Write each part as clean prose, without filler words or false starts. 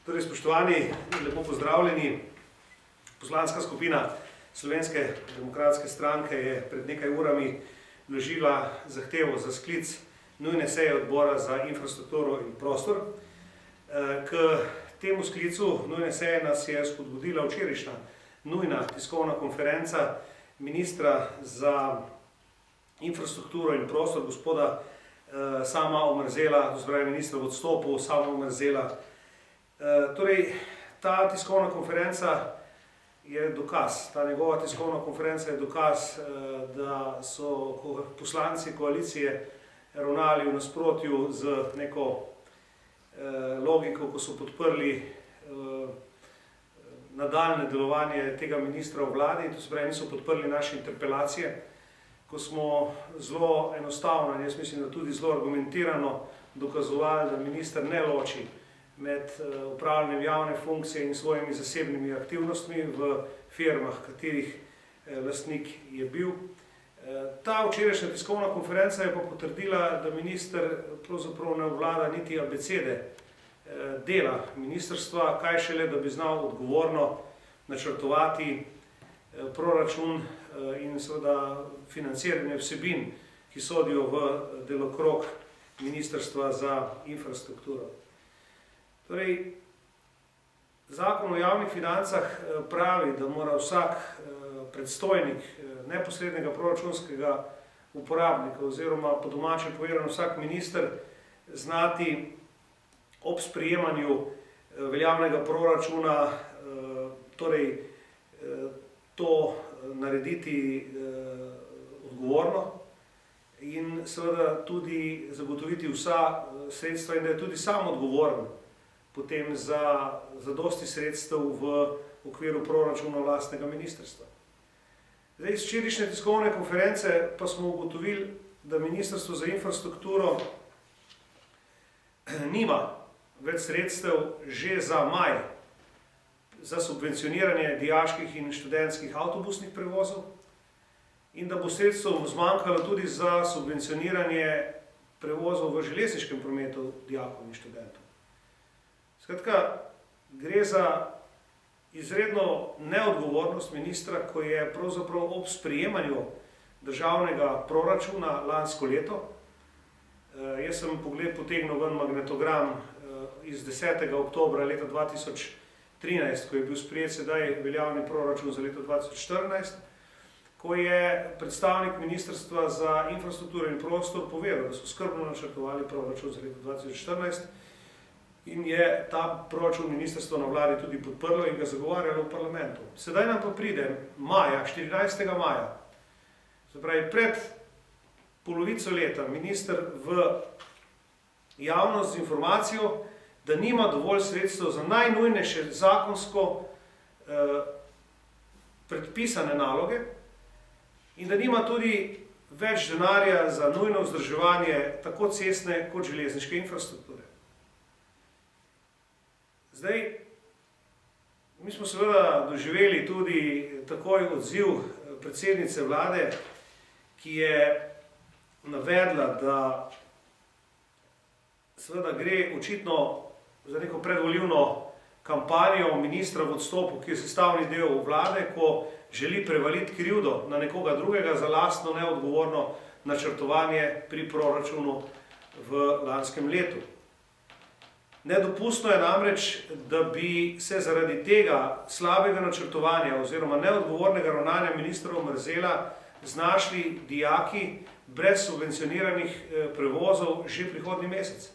Torej, spoštovani, lepo pozdravljeni. Poslanska skupina Slovenske demokratske stranke je pred nekaj urami vložila zahtevo za sklic nujne seje odbora za infrastrukturo in prostor. K temu sklicu nujne seje nas je spodbudila včerajšnja nujna tiskovna konferenca ministra za infrastrukturo in prostor, gospoda Sama Omerzela, to se pravi ministra v odstopu, Sama Omerzela. Torej, ta tiskovna konferenca je dokaz, ta njegova tiskovna konferenca je dokaz, da so poslanci koalicije ravnali v nasprotju z neko logiko, ko so podprli nadaljne delovanje tega ministra v vladi, to se pravi, niso podprli naše interpelacije, ko smo zelo enostavno, in jaz mislim, da tudi zelo argumentirano dokazovali, da minister ne loči med upravljanjem javne funkcije in svojimi zasebnimi aktivnostmi v firmah, katerih lastnik je bil. Ta včerajšnja tiskovna konferenca je pa potrdila, da minister pravzaprav ne obvlada niti abecede dela ministrstva, kaj šele, da bi znal odgovorno načrtovati proračun in seveda financiranje vsebin, ki sodijo v delokrog Ministrstva za infrastrukturo. Torej, Zakon o javnih financah pravi, da mora vsak predstojnik neposrednega proračunskega uporabnika oziroma po domače povedano vsak minister znati ob sprejemanju veljavnega proračuna torej to narediti odgovorno in seveda tudi zagotoviti vsa sredstva in da je tudi sam odgovoren potem za zadosti sredstev v okviru proračuna lastnega ministrstva. Zdaj, iz včerajšnje tiskovne konference pa smo ugotovili, da Ministrstvo za infrastrukturo nima več sredstev že za maj za subvencioniranje dijaških in študentskih avtobusnih prevozov in da bo sredstev zmanjkalo tudi za subvencioniranje prevozov v železniškem prometu dijakov in študentov. Skratka, gre za izredno neodgovornost ministra, ko je pravzaprav ob sprejemanju državnega proračuna lansko leto, jaz sem potegnil ven magnetogram iz 10. oktobra leta 2013, ko je bil sprejet sedaj veljavni proračun za leto 2014, ko je predstavnik Ministrstva za infrastrukturo in prostor povedal, da so skrbno načrtovali proračun za leto 2014, in je ta proračun ministrstvo na vladi tudi podprlo in ga zagovarjalo v parlamentu. Sedaj nam pa pride maja, 14. maja, se pravi pred polovico leta, minister v javnost z informacijo, da nima dovolj sredstev za najnujnejše zakonsko predpisane naloge in da nima tudi več denarja za nujno vzdrževanje tako cestne kot železniške infrastrukture. Zdaj, mi smo seveda doživeli tudi takoj odziv predsednice vlade, ki je navedla, da seveda gre očitno za neko predvolilno kampanjo ministra v odstopu, ki je sestavni del vlade, ko želi prevaliti krivdo na nekoga drugega za lastno neodgovorno načrtovanje pri proračunu v lanskem letu. Nedopustno je namreč, da bi se zaradi tega slabega načrtovanja oziroma neodgovornega ravnanja ministra Omerzela znašli dijaki brez subvencioniranih prevozov že prihodnji mesec.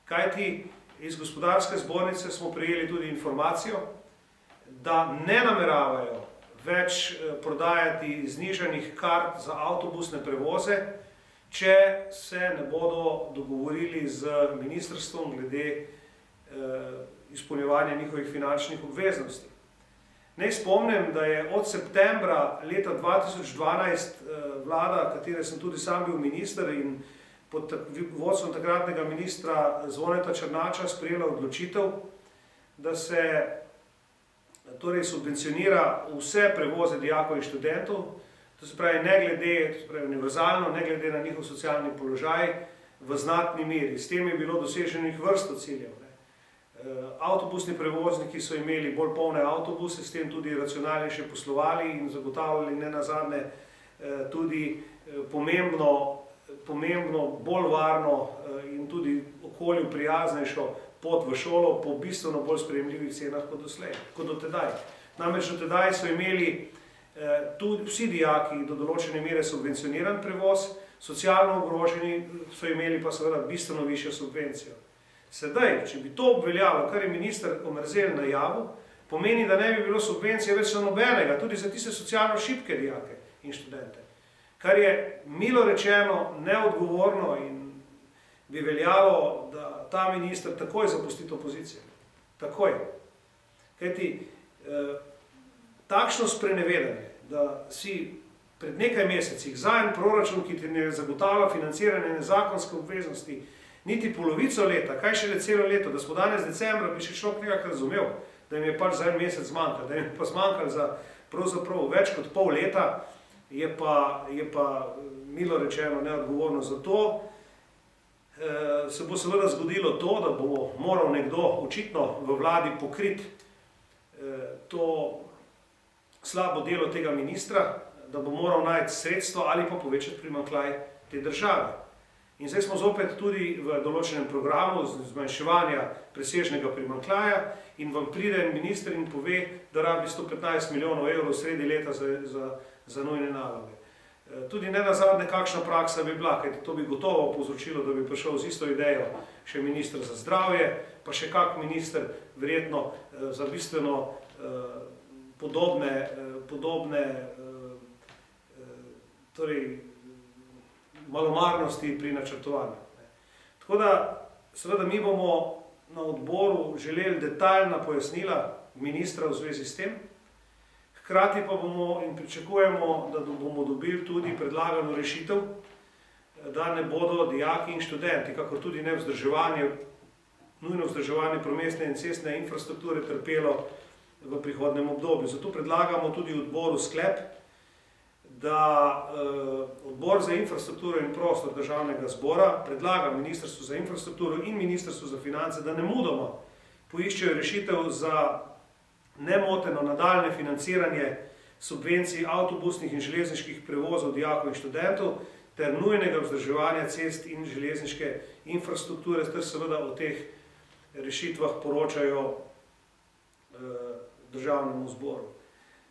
Kajti iz gospodarske zbornice smo prejeli tudi informacijo, da ne nameravajo več prodajati znižanih kart za avtobusne prevoze, če se ne bodo dogovorili z ministrstvom glede izpolnjevanja njihovih finančnih obveznosti. Naj spomnim, da je od septembra leta 2012 vlada, katere sem tudi sam bil minister in pod vodstvom takratnega ministra Zvoneta Černača sprejela odločitev, da se torej subvencionira vse prevoze dijakov in študentov, to se pravi ne glede, to se pravi univerzalno, ne glede na njihov socialni položaj v znatni meri. S tem je bilo doseženih vrsto ciljev. Avtobusni prevozniki so imeli bolj polne avtobuse, s tem tudi racionalnejše poslovali in zagotavljali nenazadnje tudi pomembno, bolj varno in tudi okolju prijaznejšo pot v šolo po bistveno bolj sprejemljivih cenah kot do tedaj. Namreč do tedaj so imeli tudi vsi dijaki do določene mere subvencioniran prevoz, socialno ogroženi so imeli pa seveda bistveno višjo subvencijo. Sedaj, če bi to obveljalo, kar je minister Omerzel najavil, pomeni, da ne bi bilo subvencije več za nobenega, tudi za tiste socialno šibke dijake in študente. Kar je milo rečeno neodgovorno in bi veljalo, da ta minister takoj zapusti to pozicijo. Takoj. Kajti, takšno sprenevedanje, da si pred nekaj mesecih za en proračun, ki ti ne zagotavlja financiranje nezakonske obveznosti, niti polovico leta, kaj šele celo leto, da smo danes decembra, bi še človek nekako razumel, da jim je pač za en mesec zmanjkalo, da jim je pa zmanjkalo za pravzaprav več kot pol leta, je pa milo rečeno neodgovorno. Zato se bo seveda zgodilo to, da bo moral nekdo očitno v vladi pokriti to slabo delo tega ministra, da bo moral najti sredstvo ali pa povečati primanjkljaj te države. In zdaj smo zopet tudi v določenem programu zmanjševanja presežnega primanjkljaja in vam pride minister in pove, da rabi 115 milijonov evrov sredi leta za nujne naloge. Tudi nenazadnje kakšna praksa bi bila, kajti to bi gotovo povzročilo, da bi prišel z isto idejo še minister za zdravje, pa še kak minister verjetno za bistveno podobne malomarnosti pri načrtovanju. Tako da, seveda, mi bomo na odboru želeli detaljna pojasnila ministra v zvezi s tem, hkrati pa bomo in pričakujemo, da bomo dobili tudi predlagano rešitev, da ne bodo dijaki in študenti, kakor tudi ne nujno vzdrževanje prometne in cestne infrastrukture trpelo v prihodnem obdobju. Zato predlagamo tudi odboru sklep, da odbor za infrastrukturo in prostor državnega zbora predlaga Ministrstvu za infrastrukturo in Ministrstvu za finance, da nemudoma poiščejo rešitev za nemoteno nadaljne financiranje subvencij avtobusnih in železniških prevozov dijakov in študentov ter nujnega vzdrževanja cest in železniške infrastrukture, ter seveda o teh rešitvah poročajo državnemu zboru.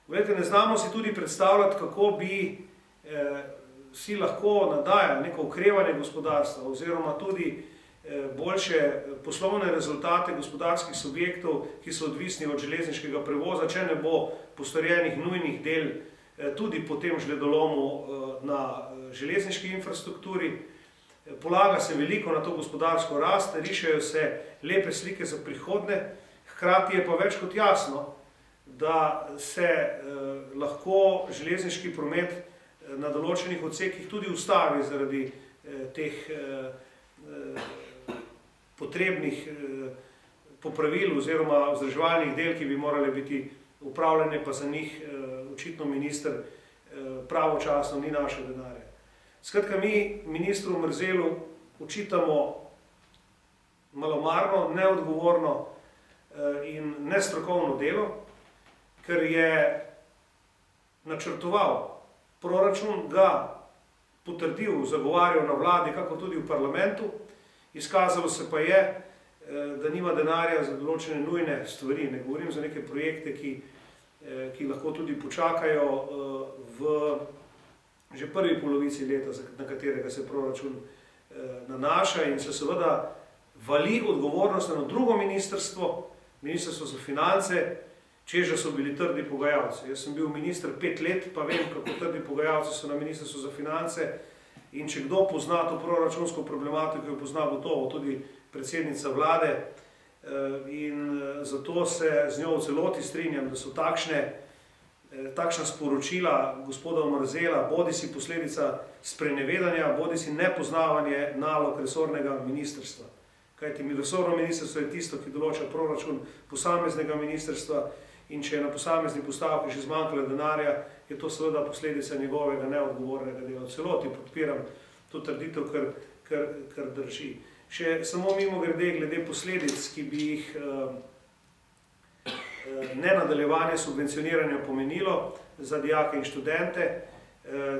Ne znamo si tudi predstavljati, kako bi si lahko nadajali neko okrevanje gospodarstva oziroma tudi boljše poslovne rezultate gospodarskih subjektov, ki so odvisni od železniškega prevoza, če ne bo postorjenih nujnih del tudi po tem žledolomu na železniški infrastrukturi. Polaga se veliko na to gospodarsko rast, rišejo se lepe slike za prihodnje, hkrati je pa več kot jasno, da se lahko železniški promet na določenih odsekih tudi ustavi zaradi teh potrebnih popravil oziroma vzdrževalnih del, ki bi morali biti upravljene, pa za njih očitno minister pravočasno ni našel denarja. Skratka, mi ministru Omerzelu očitamo malomarno, neodgovorno in nestrokovno delo, ker je načrtoval proračun, ga potrdil, zagovarjal na vladi, kako tudi v parlamentu, izkazalo se pa je, da nima denarja za določene nujne stvari. Ne govorim za neke projekte, ki lahko tudi počakajo v že prvi polovici leta, na katerega se proračun nanaša in se seveda vali odgovornost na drugo ministrstvo, Ministrstvo za finance, čež da so bili trdi pogajalci. Jaz sem bil minister 5 let, pa vem, kako trdi pogajalci so na Ministrstvu za finance, in če kdo pozna to proračunsko problematiko, jo pozna gotovo tudi predsednica vlade, in zato se z njo v celoti strinjam, da so takšna sporočila gospoda Omerzela bodisi posledica sprenevedanja, bodisi nepoznavanje nalog resornega ministrstva. Kajti resorno ministrstvo je tisto, ki določa proračun posameznega ministrstva, in če je na posamezni postavki že zmanjkalo denarja, je to seveda posledica njegovega neodgovornega dela. V celoti podpiram to trditev, ker drži. Še samo mimogrede, glede posledic, ki bi jih nenadaljevanje subvencioniranja pomenilo za dijake in študente.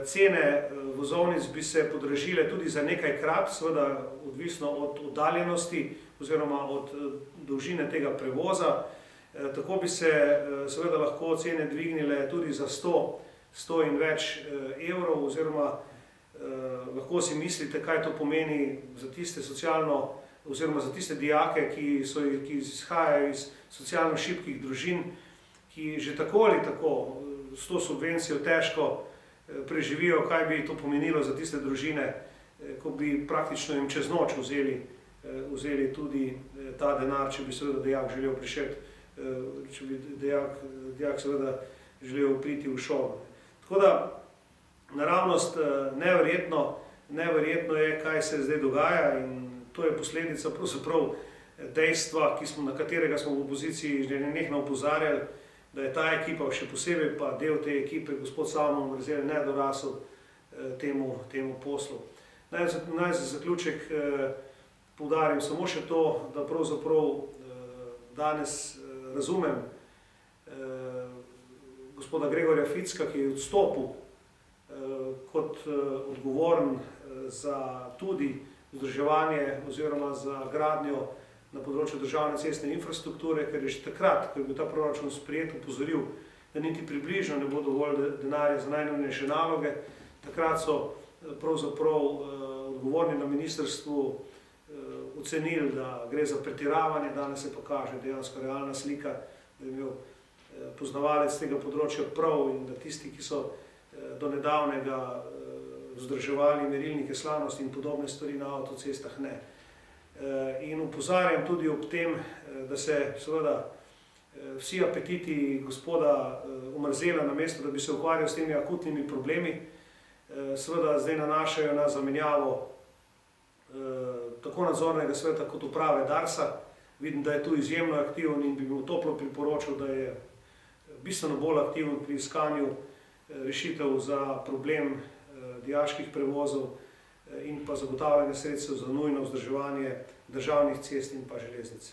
Cene vozovnic bi se podražile tudi za nekajkrat, seveda odvisno od oddaljenosti oziroma od dolžine tega prevoza. Tako bi se seveda lahko cene dvignile tudi za 100 in več evrov, oziroma lahko si mislite, kaj to pomeni za tiste socialno oziroma za tiste dijake, ki izhajajo iz socialno šibkih družin, ki že tako ali tako s to subvencijo težko preživijo, kaj bi to pomenilo za tiste družine, ko bi praktično jim čez noč vzeli tudi ta denar, če bi seveda dijak želel če bi dijak seveda želel priti v šolo. Tako da, naravnost neverjetno je, kaj se zdaj dogaja, in to je posledica pravzaprav dejstva, na katerega smo v opoziciji že nenehno opozarjali, da je ta ekipa, še posebej pa del te ekipe, gospod Samo Omerzel, nedorasel temu poslu. Naj za zaključek poudarim samo še to, da pravzaprav danes razumem gospoda Gregorja Ficka, ki je odstopil kot odgovoren za tudi vzdrževanje oziroma za gradnjo na področju državne cestne infrastrukture, ker je že takrat, ko je bil ta proračun sprejet, opozoril, da niti približno ne bo dovolj denarja za najnujnejše naloge. Takrat so pravzaprav odgovorni na ministrstvu ocenili, da gre za pretiravanje, danes se pa kaže dejansko realna slika, da je imel poznavalec tega področja prav in da tisti, ki so do nedavnega vzdrževali merilnike slanosti in podobne stvari na avtocestah, ne. In opozarjam tudi ob tem, da se seveda vsi apetiti gospoda Omerzela, namesto da bi se ukvarjal s temi akutnimi problemi, seveda zdaj nanašajo na zamenjavo tako nadzornega sveta kot uprave Darsa. Vidim, da je tu izjemno aktiven in bi mu toplo priporočil, da je bistveno bolj aktiven pri iskanju rešitev za problem dijaških prevozov in pa zagotavljanje sredstev za nujno vzdrževanje državnih cest in pa železnic.